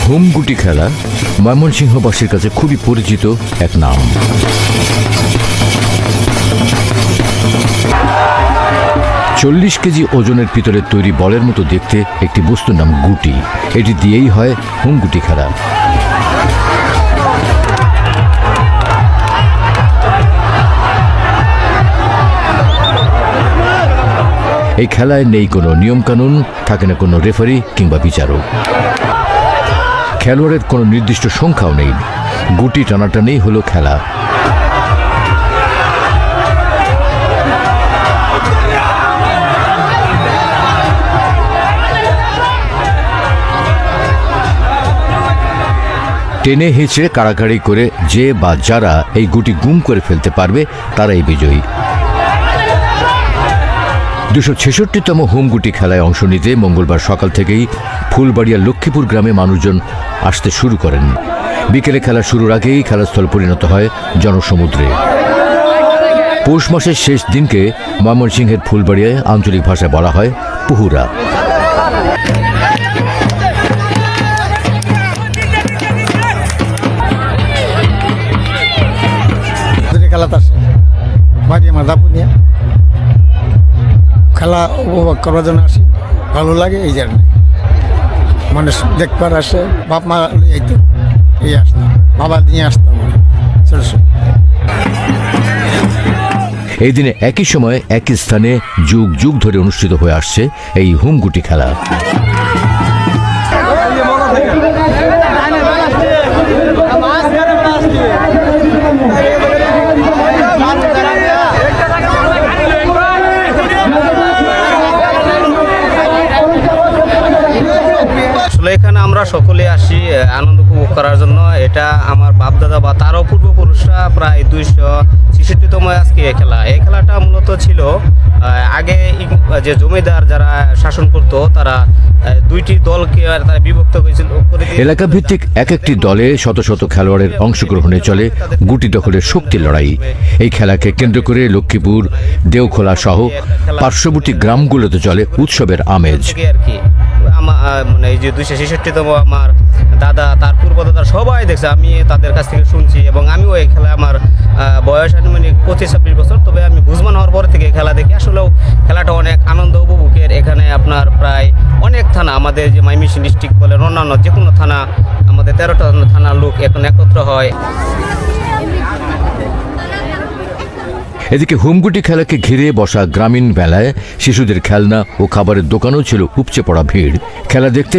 হোমগুটি খেলা ময়মনসিংহবাসীর কাছে খুবই পরিচিত এক নাম। 40 কেজি ওজনের পিতলের তৈরি বলের মতো দেখতে একটি বস্তুর নাম গুটি। এটি দিয়েই হয় হোমগুটি খেলা। এই খেলায় নেই কোনো নিয়মকানুন, থাকে না কোনো রেফারি কিংবা বিচারক। খেলোয়াড়ের কোনো নির্দিষ্ট সংখ্যাও নেই, গুটি টানাটানেই হলো খেলা। টেনে হেঁচড়ে কাড়াকাড়ি করে যে বা যারা এই গুটি গুম করে ফেলতে পারবে তারাই বিজয়ী। 266তম হোমগুটি খেলায় অংশ নিতে মঙ্গলবার সকাল থেকেই ফুলবাড়িয়া লক্ষ্মীপুর গ্রামে মানুষজন আসতে শুরু করেন। বিকেলে খেলা শুরুর আগেই খেলাস্থল পরিণত হয় জনসমুদ্রে। পৌষ মাসের শেষ দিনকে ময়মনসিংহের ফুলবাড়িয়ায় আঞ্চলিক ভাষায় বলা হয় পুহুরা। খেলা উপভোগ করার জন্য আসি, ভালো লাগে এই জন্য। মানুষ দেখবার আসে, বাপ মা এই আসতাম, বাবা নিয়ে আসতাম ছোট ছোট। এই দিনে একই সময়ে একই স্থানে যুগ যুগ ধরে অনুষ্ঠিত হয়ে আসছে এই হোমগুটি খেলা। এখানে আমরা সকলে আসি আনন্দ উপভোগ করার জন্য। এটা আমার বাপদাদা বা তারও পূর্বপুরুষরা প্রায় 266তম আজকে এই খেলাটা মূলত ছিল আগে যে জমিদার যারা শাসন করত তারা দুইটি দলকে তারা বিভক্ত করেছিল। এলাকা ভিত্তিক এক একটি দলে শত শত খেলোয়াড়ের অংশগ্রহণে চলে গুটি দখলের শক্তির লড়াই। এই খেলাকে কেন্দ্র করে লক্ষ্মীপুর, দেওখোলা সহ পার্শ্ববর্তী গ্রামগুলোতে চলে উৎসবের আমেজ। মানে এই যে 266তম আমার দাদা, তার পূর্বদাদা সবাই দেখছে, আমি তাদের কাছ থেকে শুনছি এবং আমিও এই খেলা, আমার বয়স আনুমানিক 25-26 বছর, তবে আমি বুঝমান হওয়ার পর থেকে খেলা দেখি। আসলেও খেলাটা অনেক আনন্দ উপভোগের। এখানে আপনার প্রায় অনেক থানা, আমাদের যে ময়মনসিংহ ডিস্ট্রিক্ট বলেন, অন্যান্য যে কোনো থানা, আমাদের 13টা থানার লোক এখন একত্র হয়। এদিকে হোমগুটি খেলাকে ঘিরে বসা গ্রামীণ মেলায় শিশুদের খেলনা ও খাবারের দোকানও ছিল উপচে পড়া ভিড়। খেলা দেখতে